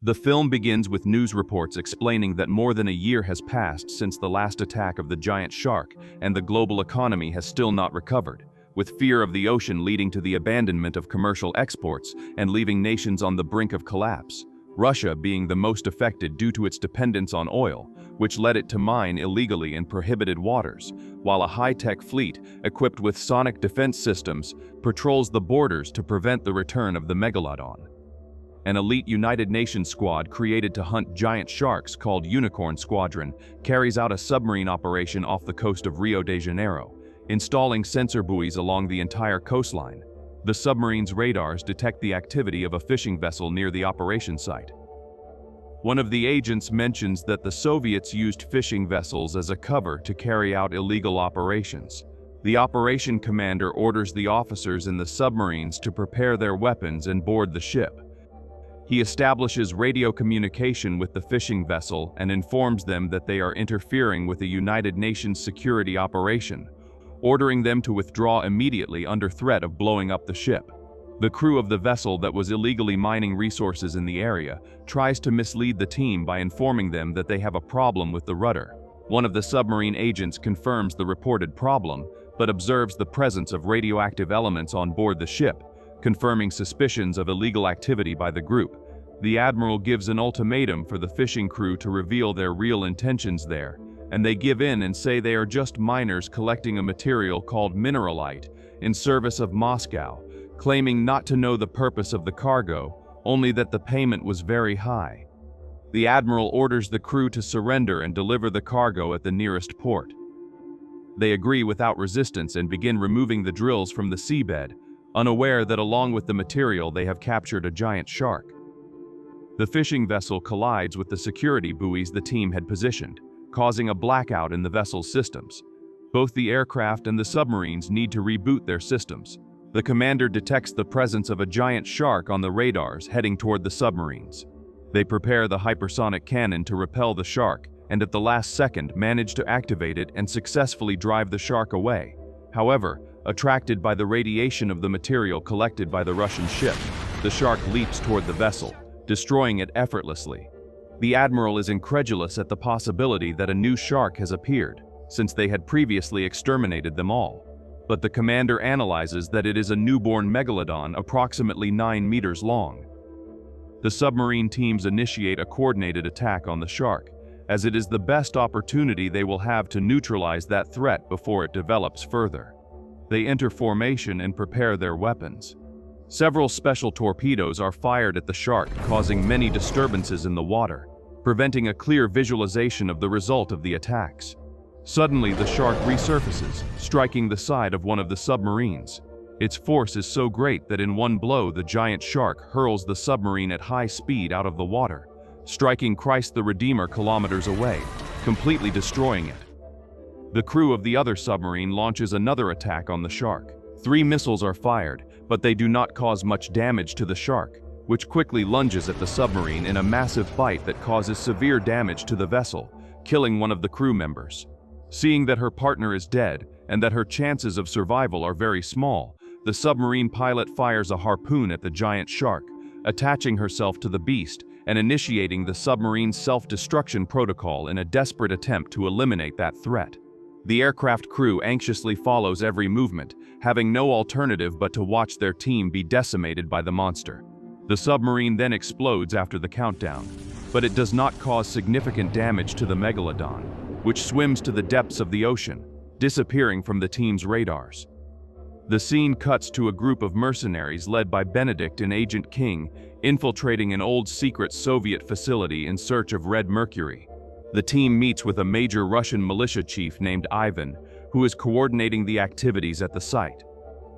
The film begins with news reports explaining that more than a year has passed since the last attack of the giant shark, and the global economy has still not recovered, with fear of the ocean leading to the abandonment of commercial exports and leaving nations on the brink of collapse, Russia being the most affected due to its dependence on oil, which led it to mine illegally in prohibited waters, while a high-tech fleet equipped with sonic defense systems patrols the borders to prevent the return of the megalodon. An elite United Nations squad created to hunt giant sharks called Unicorn Squadron carries out a submarine operation off the coast of Rio de Janeiro, installing sensor buoys along the entire coastline. The submarine's radars detect the activity of a fishing vessel near the operation site. One of the agents mentions that the Soviets used fishing vessels as a cover to carry out illegal operations. The operation commander orders the officers in the submarines to prepare their weapons and board the ship. He establishes radio communication with the fishing vessel and informs them that they are interfering with a United Nations security operation, ordering them to withdraw immediately under threat of blowing up the ship. The crew of the vessel that was illegally mining resources in the area tries to mislead the team by informing them that they have a problem with the rudder. One of the submarine agents confirms the reported problem, but observes the presence of radioactive elements on board the ship, confirming suspicions of illegal activity by the group. The Admiral gives an ultimatum for the fishing crew to reveal their real intentions there, and they give in and say they are just miners collecting a material called mineralite in service of Moscow, claiming not to know the purpose of the cargo, only that the payment was very high. The Admiral orders the crew to surrender and deliver the cargo at the nearest port. They agree without resistance and begin removing the drills from the seabed, unaware that along with the material they have captured a giant shark. The fishing vessel collides with the security buoys the team had positioned, causing a blackout in the vessel's systems. Both the aircraft and the submarines need to reboot their systems. The commander detects the presence of a giant shark on the radars heading toward the submarines. They prepare the hypersonic cannon to repel the shark, and at the last second manage to activate it and successfully drive the shark away. However, attracted by the radiation of the material collected by the Russian ship, the shark leaps toward the vessel, destroying it effortlessly. The Admiral is incredulous at the possibility that a new shark has appeared, since they had previously exterminated them all. But the commander analyzes that it is a newborn megalodon approximately 9 meters long. The submarine teams initiate a coordinated attack on the shark, as it is the best opportunity they will have to neutralize that threat before it develops further. They enter formation and prepare their weapons. Several special torpedoes are fired at the shark, causing many disturbances in the water, preventing a clear visualization of the result of the attacks. Suddenly, the shark resurfaces, striking the side of one of the submarines. Its force is so great that in one blow the giant shark hurls the submarine at high speed out of the water, striking Christ the Redeemer kilometers away, completely destroying it. The crew of the other submarine launches another attack on the shark. 3 missiles are fired, but they do not cause much damage to the shark, which quickly lunges at the submarine in a massive bite that causes severe damage to the vessel, killing one of the crew members. Seeing that her partner is dead and that her chances of survival are very small, the submarine pilot fires a harpoon at the giant shark, attaching herself to the beast and initiating the submarine's self-destruction protocol in a desperate attempt to eliminate that threat. The aircraft crew anxiously follows every movement, having no alternative but to watch their team be decimated by the monster. The submarine then explodes after the countdown, but it does not cause significant damage to the megalodon, which swims to the depths of the ocean, disappearing from the team's radars. The scene cuts to a group of mercenaries led by Benedict and Agent King infiltrating an old secret Soviet facility in search of red mercury. The team meets with a major Russian militia chief named Ivan, who is coordinating the activities at the site.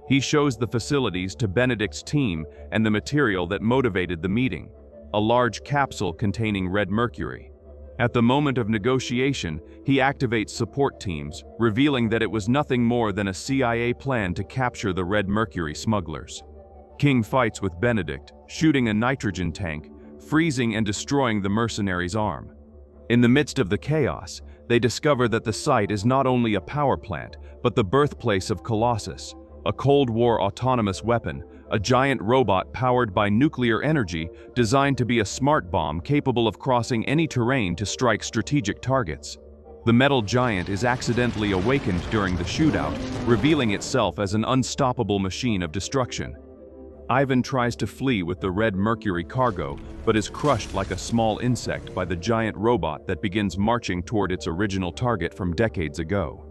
He shows the facilities to Benedict's team and the material that motivated the meeting, a large capsule containing red mercury. At the moment of negotiation, he activates support teams, revealing that it was nothing more than a CIA plan to capture the red mercury smugglers. King fights with Benedict, shooting a nitrogen tank, freezing and destroying the mercenary's arm. In the midst of the chaos, they discover that the site is not only a power plant, but the birthplace of Colossus, a Cold War autonomous weapon a giant robot powered by nuclear energy designed to be a smart bomb capable of crossing any terrain to strike strategic targets. The metal giant is accidentally awakened during the shootout, revealing itself as an unstoppable machine of destruction. Ivan tries to flee with the red Mercury cargo, but is crushed like a small insect by the giant robot that begins marching toward its original target from decades ago.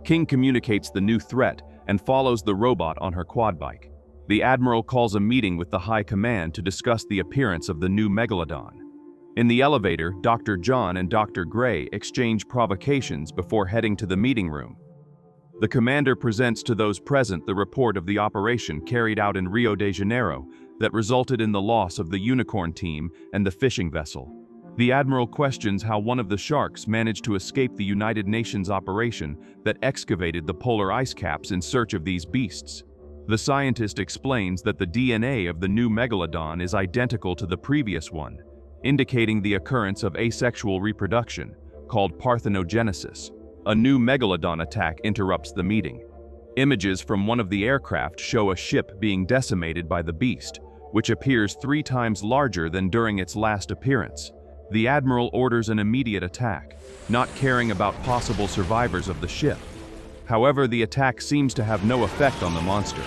King communicates the new threat and follows the robot on her quad bike. The Admiral calls a meeting with the High Command to discuss the appearance of the new Megalodon. In the elevator, Dr. John and Dr. Gray exchange provocations before heading to the meeting room. The commander presents to those present the report of the operation carried out in Rio de Janeiro that resulted in the loss of the Unicorn team and the fishing vessel. The Admiral questions how one of the sharks managed to escape the United Nations operation that excavated the polar ice caps in search of these beasts. The scientist explains that the DNA of the new Megalodon is identical to the previous one, indicating the occurrence of asexual reproduction, called parthenogenesis. A new Megalodon attack interrupts the meeting. Images from one of the aircraft show a ship being decimated by the beast, which appears 3 times larger than during its last appearance. The Admiral orders an immediate attack, not caring about possible survivors of the ship. However, the attack seems to have no effect on the monster.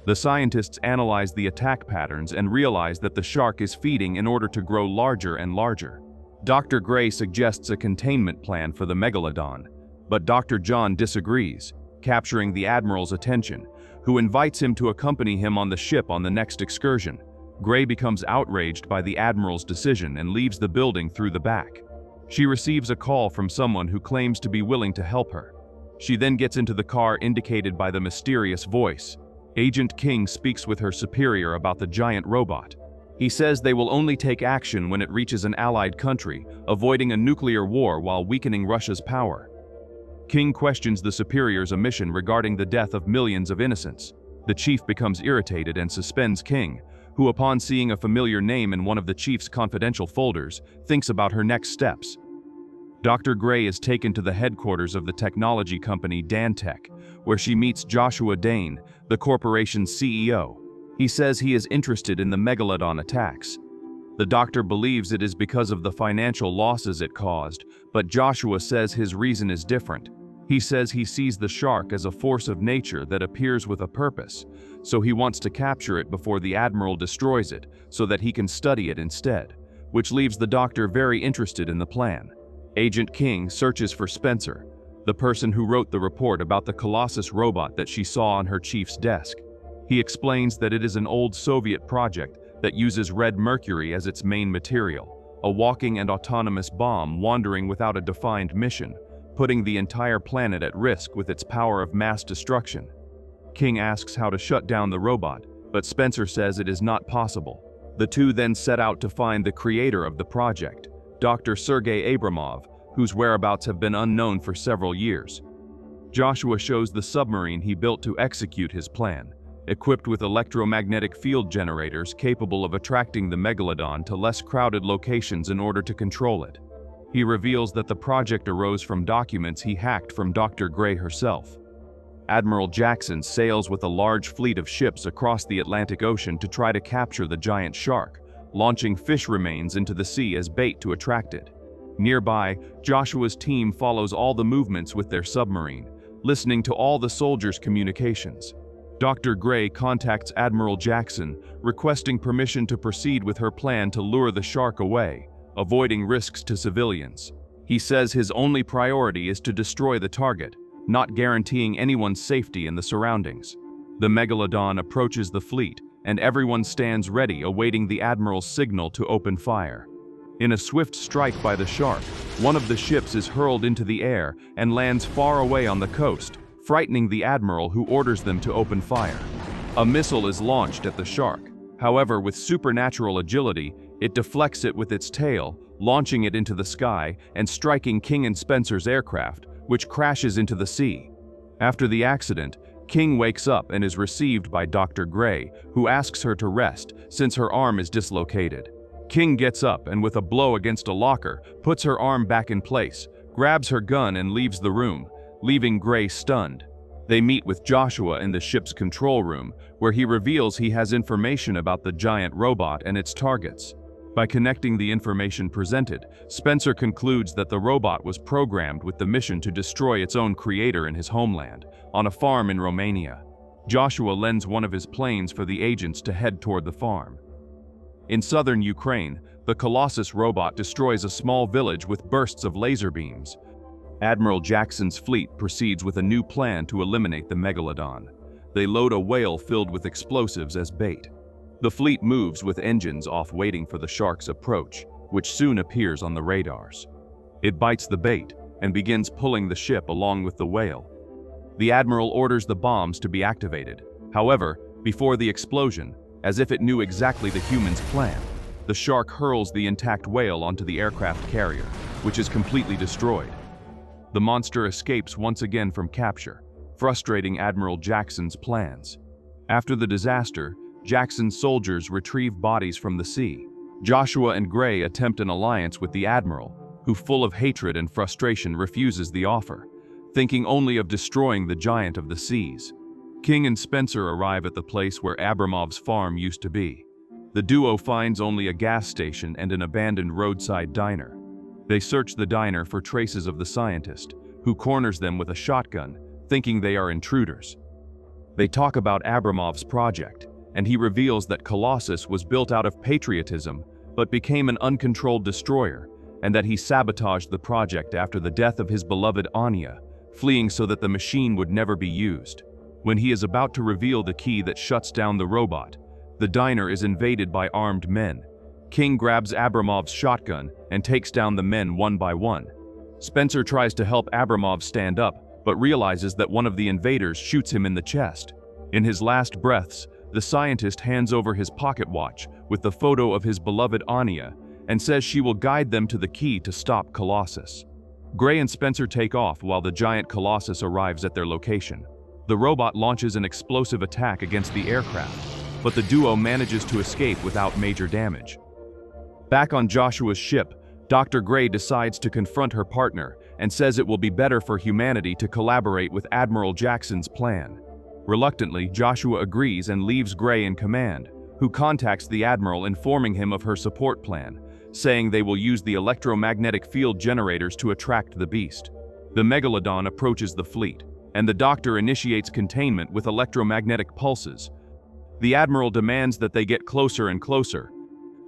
The scientists analyze the attack patterns and realize that the shark is feeding in order to grow larger and larger. Dr. Gray suggests a containment plan for the Megalodon, but Dr. John disagrees, capturing the Admiral's attention, who invites him to accompany him on the ship on the next excursion. Gray becomes outraged by the Admiral's decision and leaves the building through the back. She receives a call from someone who claims to be willing to help her. She then gets into the car indicated by the mysterious voice. Agent King speaks with her superior about the giant robot. He says they will only take action when it reaches an allied country, avoiding a nuclear war while weakening Russia's power. King questions the superior's omission regarding the death of millions of innocents. The chief becomes irritated and suspends King, who, upon seeing a familiar name in one of the chief's confidential folders, thinks about her next steps. Dr. Gray is taken to the headquarters of the technology company Dantech, where she meets Joshua Dane, the corporation's CEO. He says he is interested in the Megalodon attacks. The doctor believes it is because of the financial losses it caused, but Joshua says his reason is different. He says he sees the shark as a force of nature that appears with a purpose, so he wants to capture it before the Admiral destroys it so that he can study it instead, which leaves the doctor very interested in the plan. Agent King searches for Spencer, the person who wrote the report about the Colossus robot that she saw on her chief's desk. He explains that it is an old Soviet project that uses red mercury as its main material, a walking and autonomous bomb wandering without a defined mission, putting the entire planet at risk with its power of mass destruction. King asks how to shut down the robot, but Spencer says it is not possible. The two then set out to find the creator of the project, Dr. Sergei Abramov, whose whereabouts have been unknown for several years. Joshua shows the submarine he built to execute his plan, equipped with electromagnetic field generators capable of attracting the Megalodon to less crowded locations in order to control it. He reveals that the project arose from documents he hacked from Dr. Gray herself. Admiral Jackson sails with a large fleet of ships across the Atlantic Ocean to try to capture the giant shark, launching fish remains into the sea as bait to attract it. Nearby, Joshua's team follows all the movements with their submarine, listening to all the soldiers' communications. Dr. Gray contacts Admiral Jackson, requesting permission to proceed with her plan to lure the shark away, avoiding risks to civilians. He says his only priority is to destroy the target, not guaranteeing anyone's safety in the surroundings. The Megalodon approaches the fleet, and everyone stands ready awaiting the Admiral's signal to open fire. In a swift strike by the shark, one of the ships is hurled into the air and lands far away on the coast, frightening the Admiral, who orders them to open fire. A missile is launched at the shark. However, with supernatural agility, it deflects it with its tail, launching it into the sky and striking King and Spencer's aircraft, which crashes into the sea. After the accident, King wakes up and is received by Dr. Gray, who asks her to rest since her arm is dislocated. King gets up and, with a blow against a locker, puts her arm back in place, grabs her gun and leaves the room, leaving Gray stunned. They meet with Joshua in the ship's control room, where he reveals he has information about the giant robot and its targets. By connecting the information presented, Spencer concludes that the robot was programmed with the mission to destroy its own creator in his homeland, on a farm in Romania. Joshua lends one of his planes for the agents to head toward the farm. In southern Ukraine, the Colossus robot destroys a small village with bursts of laser beams. Admiral Jackson's fleet proceeds with a new plan to eliminate the megalodon. They load a whale filled with explosives as bait. The fleet moves with engines off, waiting for the shark's approach, which soon appears on the radars. It bites the bait and begins pulling the ship along with the whale. The Admiral orders the bombs to be activated. However, before the explosion, as if it knew exactly the humans' plan, the shark hurls the intact whale onto the aircraft carrier, which is completely destroyed. The monster escapes once again from capture, frustrating Admiral Jackson's plans. After the disaster, Jackson's soldiers retrieve bodies from the sea. Joshua and Gray attempt an alliance with the Admiral, who, full of hatred and frustration, refuses the offer, thinking only of destroying the giant of the seas. King and Spencer arrive at the place where Abramov's farm used to be. The duo finds only a gas station and an abandoned roadside diner. They search the diner for traces of the scientist, who corners them with a shotgun, thinking they are intruders. They talk about Abramov's project, and he reveals that Colossus was built out of patriotism but became an uncontrolled destroyer, and that he sabotaged the project after the death of his beloved Anya, fleeing so that the machine would never be used. When he is about to reveal the key that shuts down the robot, the diner is invaded by armed men. King grabs Abramov's shotgun and takes down the men one by one. Spencer tries to help Abramov stand up, but realizes that one of the invaders shoots him in the chest. In his last breaths, the scientist hands over his pocket watch with the photo of his beloved Anya and says she will guide them to the key to stop Colossus. Gray and Spencer take off while the giant Colossus arrives at their location. The robot launches an explosive attack against the aircraft, but the duo manages to escape without major damage. Back on Joshua's ship, Dr. Gray decides to confront her partner and says it will be better for humanity to collaborate with Admiral Jackson's plan. Reluctantly, Joshua agrees and leaves Gray in command, who contacts the Admiral informing him of her support plan, saying they will use the electromagnetic field generators to attract the beast. The megalodon approaches the fleet, and the doctor initiates containment with electromagnetic pulses. The Admiral demands that they get closer and closer.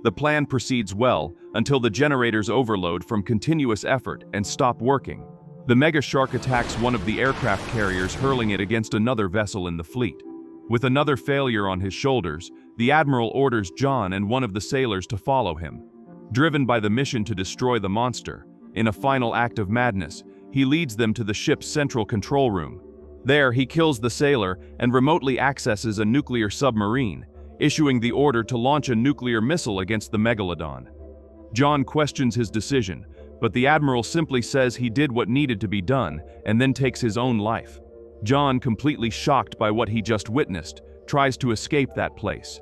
The plan proceeds well until the generators overload from continuous effort and stop working. The mega shark attacks one of the aircraft carriers, hurling it against another vessel in the fleet. With another failure on his shoulders, the Admiral orders John and one of the sailors to follow him. Driven by the mission to destroy the monster, in a final act of madness, he leads them to the ship's central control room. There, he kills the sailor and remotely accesses a nuclear submarine, issuing the order to launch a nuclear missile against the megalodon. John questions his decision, but the Admiral simply says he did what needed to be done and then takes his own life. John, completely shocked by what he just witnessed, tries to escape that place.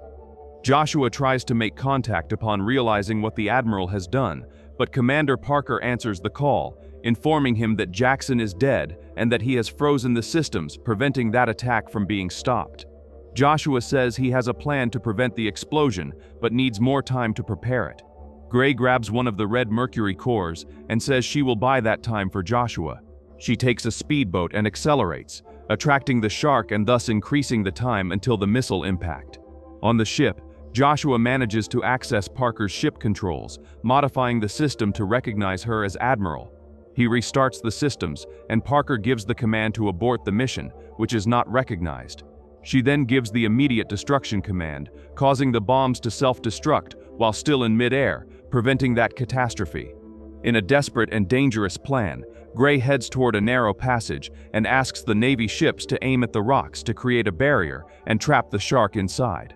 Joshua tries to make contact upon realizing what the Admiral has done, but Commander Parker answers the call, informing him that Jackson is dead and that he has frozen the systems, preventing that attack from being stopped. Joshua says he has a plan to prevent the explosion, but needs more time to prepare it. Gray grabs one of the red mercury cores and says she will buy that time for Joshua. She takes a speedboat and accelerates, attracting the shark and thus increasing the time until the missile impact. On the ship, Joshua manages to access Parker's ship controls, modifying the system to recognize her as Admiral. He restarts the systems, and Parker gives the command to abort the mission, which is not recognized. She then gives the immediate destruction command, causing the bombs to self-destruct while still in mid-air, preventing that catastrophe. In a desperate and dangerous plan, Gray heads toward a narrow passage and asks the Navy ships to aim at the rocks to create a barrier and trap the shark inside.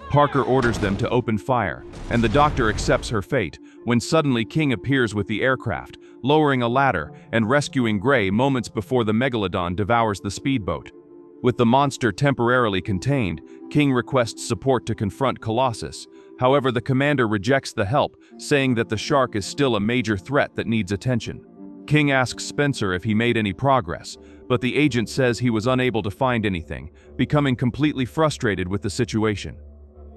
Parker orders them to open fire, and the doctor accepts her fate when suddenly King appears with the aircraft, lowering a ladder and rescuing Gray moments before the megalodon devours the speedboat. With the monster temporarily contained, King requests support to confront Colossus. However, the commander rejects the help, saying that the shark is still a major threat that needs attention. King asks Spencer if he made any progress, but the agent says he was unable to find anything, becoming completely frustrated with the situation.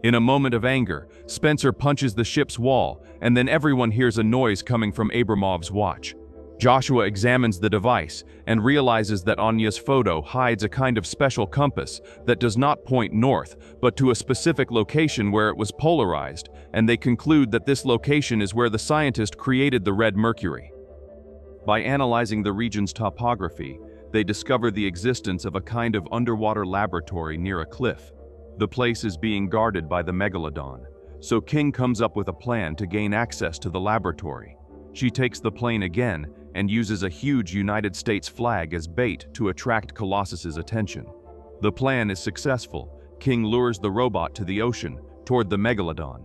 In a moment of anger, Spencer punches the ship's wall, and then everyone hears a noise coming from Abramov's watch. Joshua examines the device and realizes that Anya's photo hides a kind of special compass that does not point north, but to a specific location where it was polarized, and they conclude that this location is where the scientist created the red mercury. By analyzing the region's topography, they discover the existence of a kind of underwater laboratory near a cliff. The place is being guarded by the megalodon, so King comes up with a plan to gain access to the laboratory. She takes the plane again and uses a huge United States flag as bait to attract Colossus's attention. The plan is successful. King lures the robot to the ocean, toward the megalodon.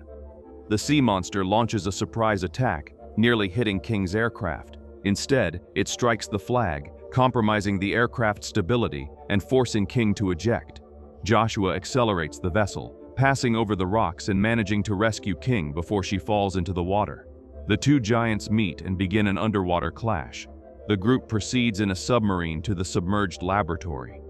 The sea monster launches a surprise attack, nearly hitting King's aircraft. Instead, it strikes the flag, compromising the aircraft's stability and forcing King to eject. Joshua accelerates the vessel, passing over the rocks and managing to rescue King before she falls into the water. The two giants meet and begin an underwater clash. The group proceeds in a submarine to the submerged laboratory.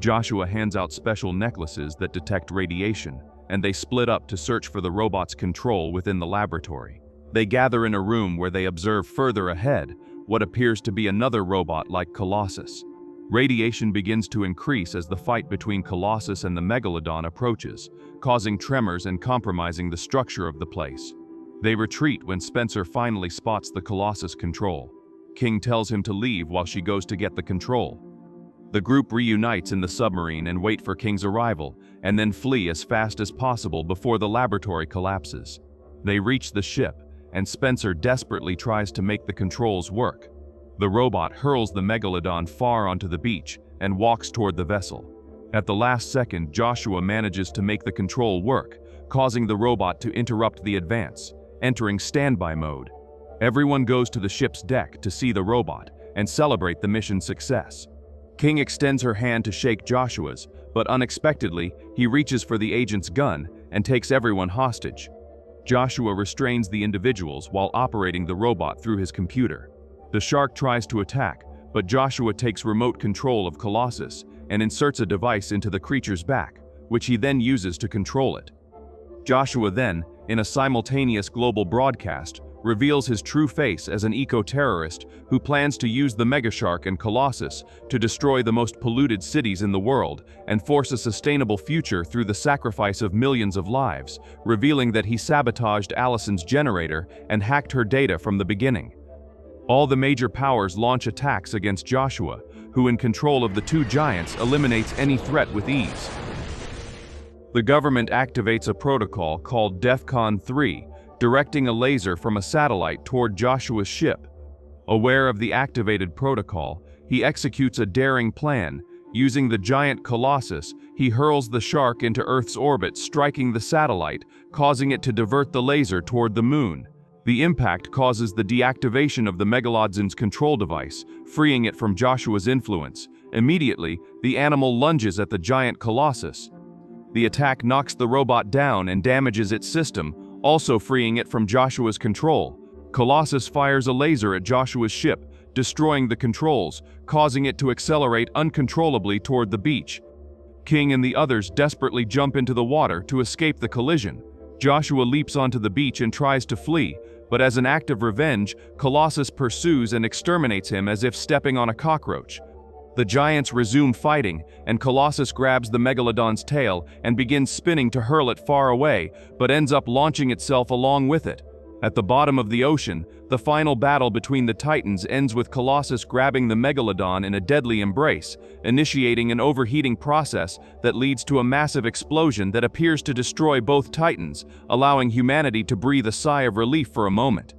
Joshua hands out special necklaces that detect radiation, and they split up to search for the robot's control within the laboratory. They gather in a room where they observe further ahead what appears to be another robot like Colossus. Radiation begins to increase as the fight between Colossus and the megalodon approaches, causing tremors and compromising the structure of the place. They retreat when Spencer finally spots the Colossus control. King tells him to leave while she goes to get the control. The group reunites in the submarine and wait for King's arrival, and then flee as fast as possible before the laboratory collapses. They reach the ship, and Spencer desperately tries to make the controls work. The robot hurls the megalodon far onto the beach and walks toward the vessel. At the last second, Joshua manages to make the control work, causing the robot to interrupt the advance, entering standby mode. Everyone goes to the ship's deck to see the robot and celebrate the mission's success. King extends her hand to shake Joshua's, but unexpectedly, he reaches for the agent's gun and takes everyone hostage. Joshua restrains the individuals while operating the robot through his computer. The shark tries to attack, but Joshua takes remote control of Colossus and inserts a device into the creature's back, which he then uses to control it. Joshua then, in a simultaneous global broadcast, reveals his true face as an eco-terrorist who plans to use the megashark and Colossus to destroy the most polluted cities in the world and force a sustainable future through the sacrifice of millions of lives, revealing that he sabotaged Allison's generator and hacked her data from the beginning. All the major powers launch attacks against Joshua, who in control of the two giants eliminates any threat with ease. The government activates a protocol called DEFCON 3, directing a laser from a satellite toward Joshua's ship. Aware of the activated protocol, he executes a daring plan. Using the giant Colossus, he hurls the shark into Earth's orbit, striking the satellite, causing it to divert the laser toward the moon. The impact causes the deactivation of the megalodon's control device, freeing it from Joshua's influence. Immediately, the animal lunges at the giant Colossus. The attack knocks the robot down and damages its system, also freeing it from Joshua's control. Colossus fires a laser at Joshua's ship, destroying the controls, causing it to accelerate uncontrollably toward the beach. King and the others desperately jump into the water to escape the collision. Joshua leaps onto the beach and tries to flee, but as an act of revenge, Colossus pursues and exterminates him as if stepping on a cockroach. The giants resume fighting, and Colossus grabs the megalodon's tail and begins spinning to hurl it far away, but ends up launching itself along with it. At the bottom of the ocean, the final battle between the titans ends with Colossus grabbing the megalodon in a deadly embrace, initiating an overheating process that leads to a massive explosion that appears to destroy both titans, allowing humanity to breathe a sigh of relief for a moment.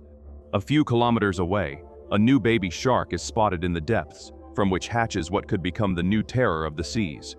A few kilometers away, a new baby shark is spotted in the depths, from which hatches what could become the new terror of the seas.